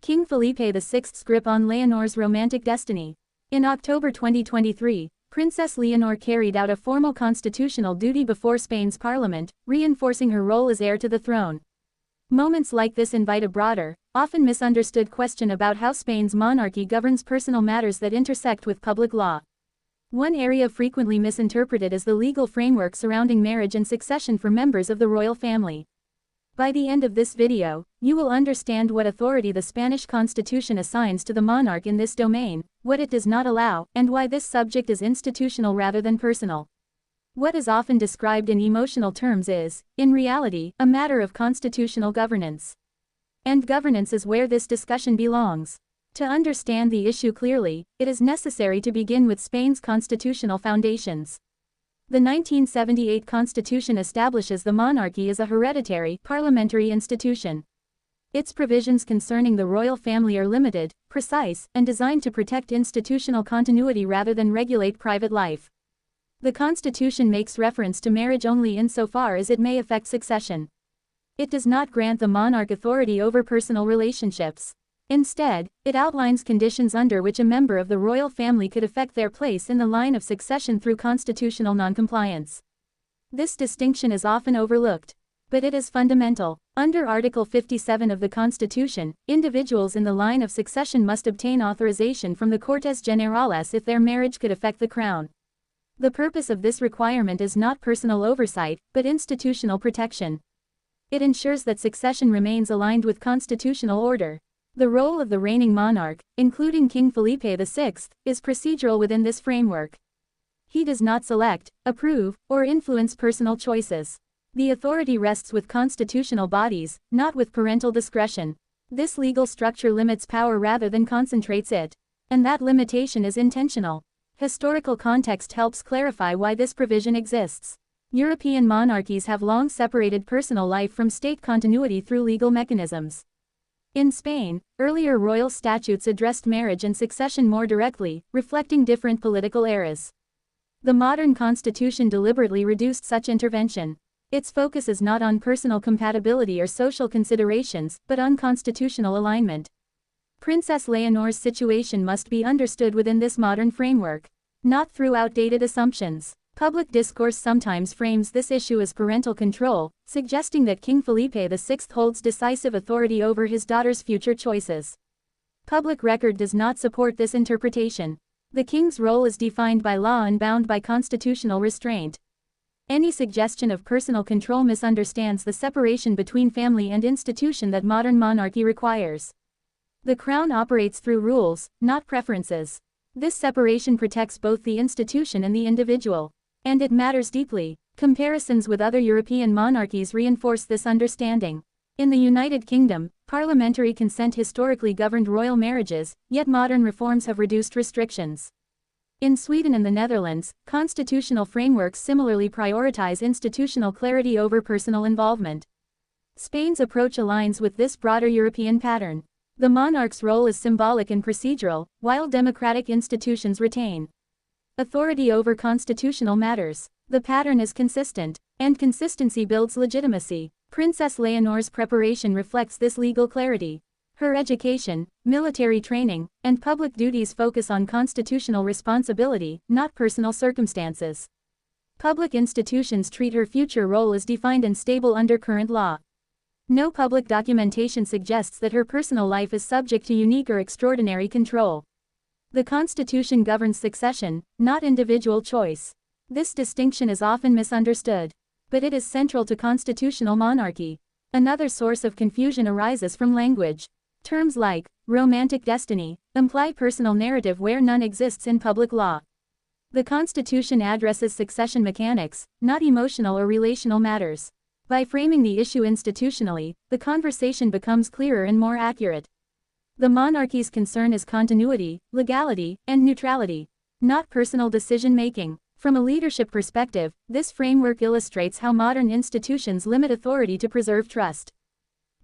King Felipe VI's grip on Leonor's romantic destiny. In October 2023, Princess Leonor carried out a formal constitutional duty before Spain's parliament, reinforcing her role as heir to the throne. Moments like this invite a broader, often misunderstood question about how Spain's monarchy governs personal matters that intersect with public law. One area frequently misinterpreted is the legal framework surrounding marriage and succession for members of the royal family. By the end of this video, you will understand what authority the Spanish Constitution assigns to the monarch in this domain, what it does not allow, and why this subject is institutional rather than personal. What is often described in emotional terms is, in reality, a matter of constitutional governance. And governance is where this discussion belongs. To understand the issue clearly, it is necessary to begin with Spain's constitutional foundations. The 1978 Constitution establishes the monarchy as a hereditary, parliamentary institution. Its provisions concerning the royal family are limited, precise, and designed to protect institutional continuity rather than regulate private life. The Constitution makes reference to marriage only insofar as it may affect succession. It does not grant the monarch authority over personal relationships. Instead, it outlines conditions under which a member of the royal family could affect their place in the line of succession through constitutional noncompliance. This distinction is often overlooked, but it is fundamental. Under Article 57 of the Constitution, individuals in the line of succession must obtain authorization from the Cortes Generales if their marriage could affect the crown. The purpose of this requirement is not personal oversight, but institutional protection. It ensures that succession remains aligned with constitutional order. The role of the reigning monarch, including King Felipe VI, is procedural within this framework. He does not select, approve, or influence personal choices. The authority rests with constitutional bodies, not with parental discretion. This legal structure limits power rather than concentrates it. And that limitation is intentional. Historical context helps clarify why this provision exists. European monarchies have long separated personal life from state continuity through legal mechanisms. In Spain, earlier royal statutes addressed marriage and succession more directly, reflecting different political eras. The modern constitution deliberately reduced such intervention. Its focus is not on personal compatibility or social considerations, but on constitutional alignment. Princess Leonor's situation must be understood within this modern framework, not through outdated assumptions. Public discourse sometimes frames this issue as parental control, suggesting that King Felipe VI holds decisive authority over his daughter's future choices. Public record does not support this interpretation. The king's role is defined by law and bound by constitutional restraint. Any suggestion of personal control misunderstands the separation between family and institution that modern monarchy requires. The crown operates through rules, not preferences. This separation protects both the institution and the individual. And it matters deeply. Comparisons with other European monarchies reinforce this understanding. In the United Kingdom, parliamentary consent historically governed royal marriages, yet modern reforms have reduced restrictions. In Sweden and the Netherlands, constitutional frameworks similarly prioritize institutional clarity over personal involvement. Spain's approach aligns with this broader European pattern. The monarch's role is symbolic and procedural, while democratic institutions retain authority over constitutional matters. The pattern is consistent, and consistency builds legitimacy. Princess Leonor's preparation reflects this legal clarity. Her education, military training, and public duties focus on constitutional responsibility, not personal circumstances. Public institutions treat her future role as defined and stable under current law. No public documentation suggests that her personal life is subject to unique or extraordinary control. The Constitution governs succession, not individual choice. This distinction is often misunderstood, but it is central to constitutional monarchy. Another source of confusion arises from language. Terms like romantic destiny imply personal narrative where none exists in public law. The Constitution addresses succession mechanics, not emotional or relational matters. By framing the issue institutionally, the conversation becomes clearer and more accurate. The monarchy's concern is continuity, legality, and neutrality, not personal decision-making. From a leadership perspective, this framework illustrates how modern institutions limit authority to preserve trust.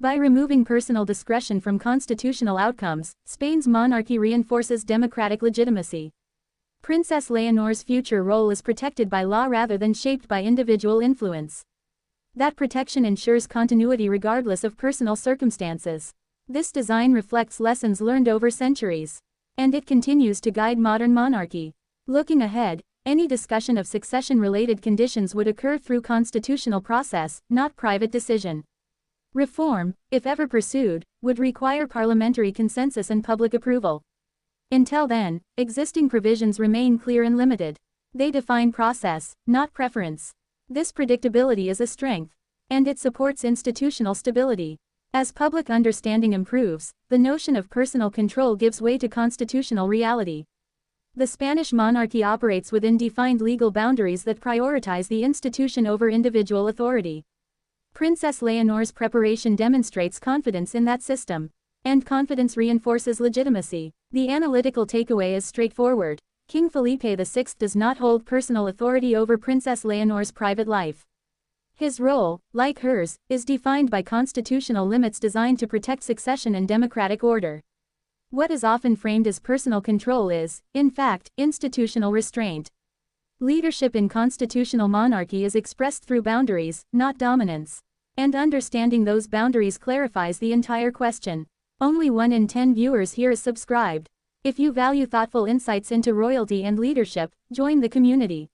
By removing personal discretion from constitutional outcomes, Spain's monarchy reinforces democratic legitimacy. Princess Leonor's future role is protected by law rather than shaped by individual influence. That protection ensures continuity regardless of personal circumstances. This design reflects lessons learned over centuries. And it continues to guide modern monarchy. Looking ahead, any discussion of succession-related conditions would occur through constitutional process, not private decision. Reform, if ever pursued, would require parliamentary consensus and public approval. Until then, existing provisions remain clear and limited. They define process, not preference. This predictability is a strength. And it supports institutional stability. As public understanding improves, the notion of personal control gives way to constitutional reality. The Spanish monarchy operates within defined legal boundaries that prioritize the institution over individual authority. Princess Leonor's preparation demonstrates confidence in that system. And confidence reinforces legitimacy. The analytical takeaway is straightforward. King Felipe VI does not hold personal authority over Princess Leonor's private life. His role, like hers, is defined by constitutional limits designed to protect succession and democratic order. What is often framed as personal control is, in fact, institutional restraint. Leadership in constitutional monarchy is expressed through boundaries, not dominance. And understanding those boundaries clarifies the entire question. Only 1 in 10 viewers here is subscribed. If you value thoughtful insights into royalty and leadership, join the community.